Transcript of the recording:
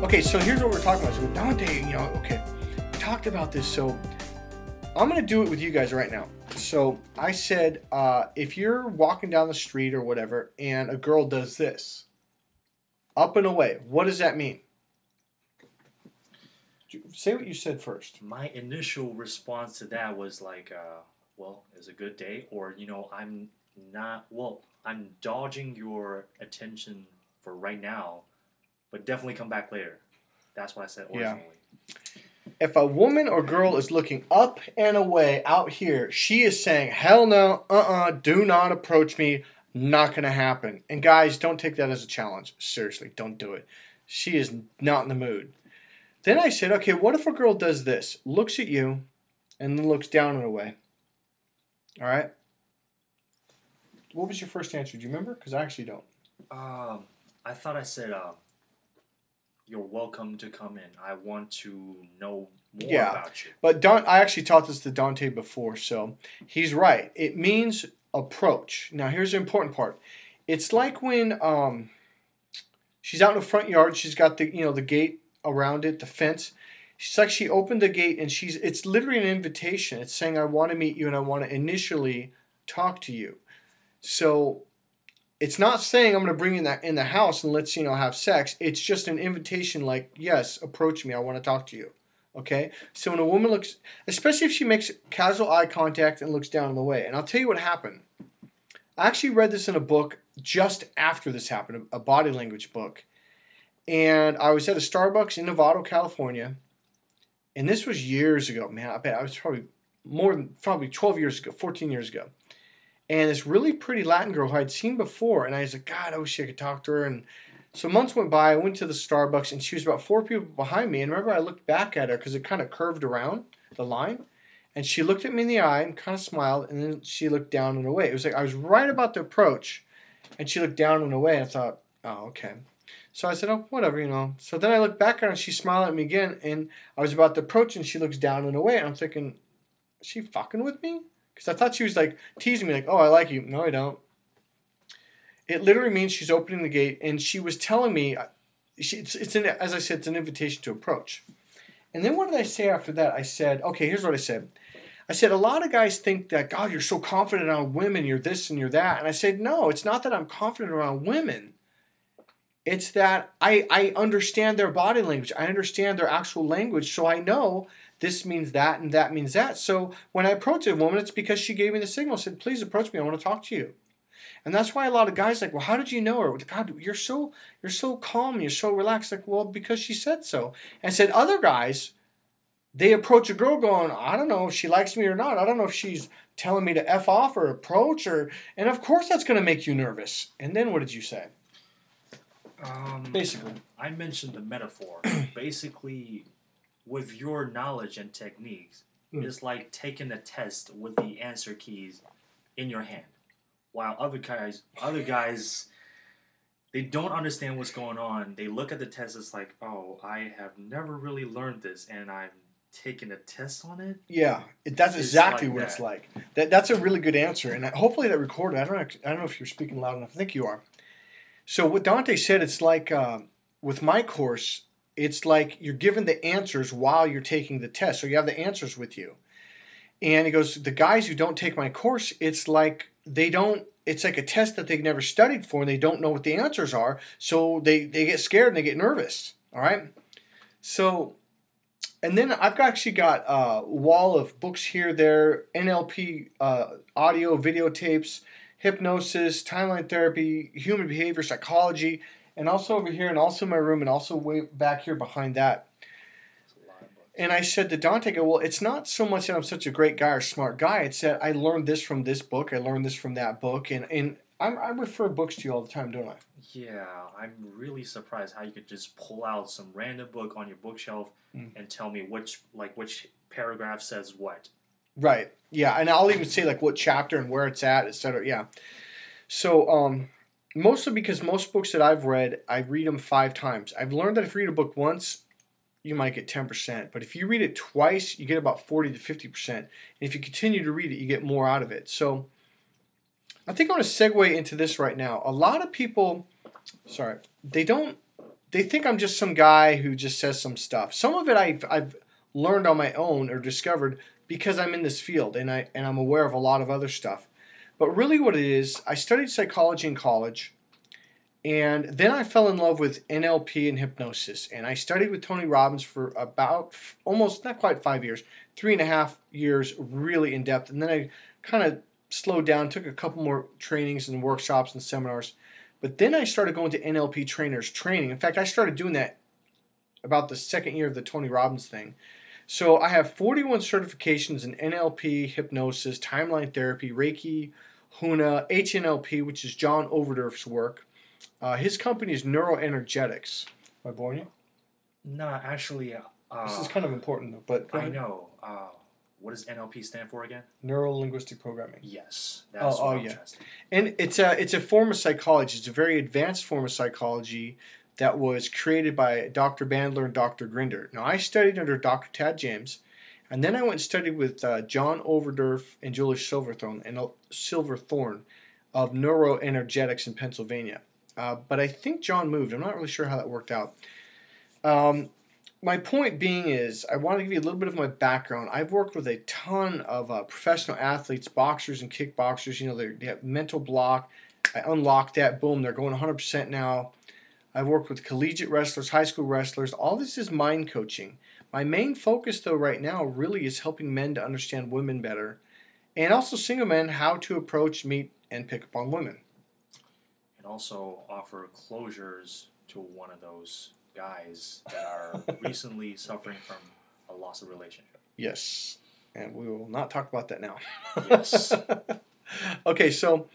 Okay, so here's what we're talking about. So Dante, okay, we talked about this. So I'm going to do it with you guys right now. So I said, if you're walking down the street or whatever, and a girl does this, up and away, what does that mean? Say what you said first. My initial response to that was like, well, it's a good day, or I'm dodging your attention for right now, but definitely come back later. That's what I said originally. Yeah. If a woman or girl is looking up and away out here, she is saying, hell no, do not approach me, not going to happen. And guys, don't take that as a challenge. Seriously, don't do it. She is not in the mood. Then I said, okay, what if a girl does this, looks at you, and then looks down and away? All right? What was your first answer? Do you remember? Because I actually don't. I thought I said, you're welcome to come in. I want to know more about you. But I actually taught this to Dante before, so he's right. It means approach. Now, here's the important part. It's like when she's out in the front yard. She's got the the gate around it, the fence. She's like, she opened the gate and it's literally an invitation. It's saying, I want to meet you and I want to initially talk to you. So it's not saying I'm going to bring you in the house and let's have sex. It's just an invitation like, yes, approach me. I want to talk to you. Okay? So when a woman looks, especially if she makes casual eye contact and looks down in the way. And I'll tell you what happened. I actually read this in a book just after this happened, a body language book. And I was at a Starbucks in Novato, California. And this was years ago, man. I bet I was probably 12 years ago, 14 years ago. And this really pretty Latin girl who I'd seen before. And I was like, God, I wish I could talk to her. And so months went by. I went to the Starbucks and she was about 4 people behind me. And remember, I looked back at her because it kind of curved around the line. And she looked at me in the eye and kind of smiled. And then she looked down and away. It was like I was right about to approach. And she looked down and away. And I thought, oh, okay. So I said, oh, whatever, So then I looked back at her and she smiled at me again. And I was about to approach and she looks down and away. And I'm thinking, is she fucking with me? Because I thought she was like teasing me, like, oh, I like you. No, I don't. It literally means she's opening the gate. And she was telling me, as I said, it's an invitation to approach. And then what did I say after that? I said, okay, here's what I said. I said, a lot of guys think that, God, you're so confident around women. You're this and you're that. And I said, no, it's not that I'm confident around women. It's that I understand their body language. I understand their actual language. So I know this means that and that means that. So when I approach a woman, it's because she gave me the signal, said, please approach me. I want to talk to you. And that's why a lot of guys are like, well, how did you know her? God, you're so calm. You're so relaxed. Like, well, because she said so. And I said, other guys, they approach a girl going, I don't know if she likes me or not. I don't know if she's telling me to F off or approach her. And of course that's going to make you nervous. And then what did you say? Basically, I mentioned the metaphor. Basically, with your knowledge and techniques, it's like taking a test with the answer keys in your hand. While other guys, they don't understand what's going on. They look at the test, it's like, oh, I have never really learned this, and I'm taking a test on it. Yeah, that's exactly what it's like. That's a really good answer, and hopefully that recorded. I don't know if you're speaking loud enough. I think you are. So what Dante said, it's like with my course, it's like you're given the answers while you're taking the test. So you have the answers with you. And he goes, the guys who don't take my course, it's like it's like a test that they've never studied for and they don't know what the answers are. So they get scared and they get nervous. All right. So, and then I've actually got a wall of books here, there, NLP audio, videotapes, hypnosis, timeline therapy, human behavior, psychology, and also over here, and also in my room, and also way back here behind that. And I said to Dante, well, it's not so much that I'm such a great guy or smart guy. It's that I learned this from this book. I learned this from that book. And I refer books to you all the time, don't I? Yeah, I'm really surprised how you could just pull out some random book on your bookshelf and tell me which paragraph says what. Right. Yeah, and I'll even say like what chapter and where it's at, etc. Yeah. So mostly because most books that I've read, I read them 5 times. I've learned that if you read a book once, you might get 10%. But if you read it twice, you get about 40 to 50%. And if you continue to read it, you get more out of it. So I think I want to segue into this right now. A lot of people, they don't they think I'm just some guy who just says some stuff. Some of it I've learned on my own or discovered because I'm in this field and I'm aware of a lot of other stuff. But really what it is, I studied psychology in college, and then I fell in love with NLP and hypnosis. And I studied with Tony Robbins for about almost, not quite 5 years, 3.5 years really in depth. And then I kind of slowed down, took a couple more trainings and workshops and seminars. But then I started going to NLP trainers training. In fact, I started doing that about the second year of the Tony Robbins thing. So I have 41 certifications in NLP, hypnosis, timeline therapy, Reiki, Huna, HNLP, which is John Overdorf's work. His company is Neuro-Energetics. Am I boring you? No, actually, This is kind of important, but I know. What does NLP stand for again? Neuro-linguistic programming. Yes, that's what I'm yeah. interested in. And it's a form of psychology. It's a very advanced form of psychology that was created by Dr. Bandler and Dr. Grinder. Now, I studied under Dr. Tad James, and then I went and studied with John Overdorf and Julie Silverthorne of Neuro-Energetics in Pennsylvania. But I think John moved. I'm not really sure how that worked out. My point being is, I want to give you a little bit of my background. I've worked with a ton of professional athletes, boxers and kickboxers. You know, they have mental block. I unlocked that. Boom, they're going 100% now. I've worked with collegiate wrestlers, high school wrestlers. All this is mind coaching. My main focus, though, right now really is helping men to understand women better, and also single men how to approach, meet, and pick up on women. And also offer closures to one of those guys that are recently suffering from a loss of relationship. Yes, and we will not talk about that now. Yes. Okay, so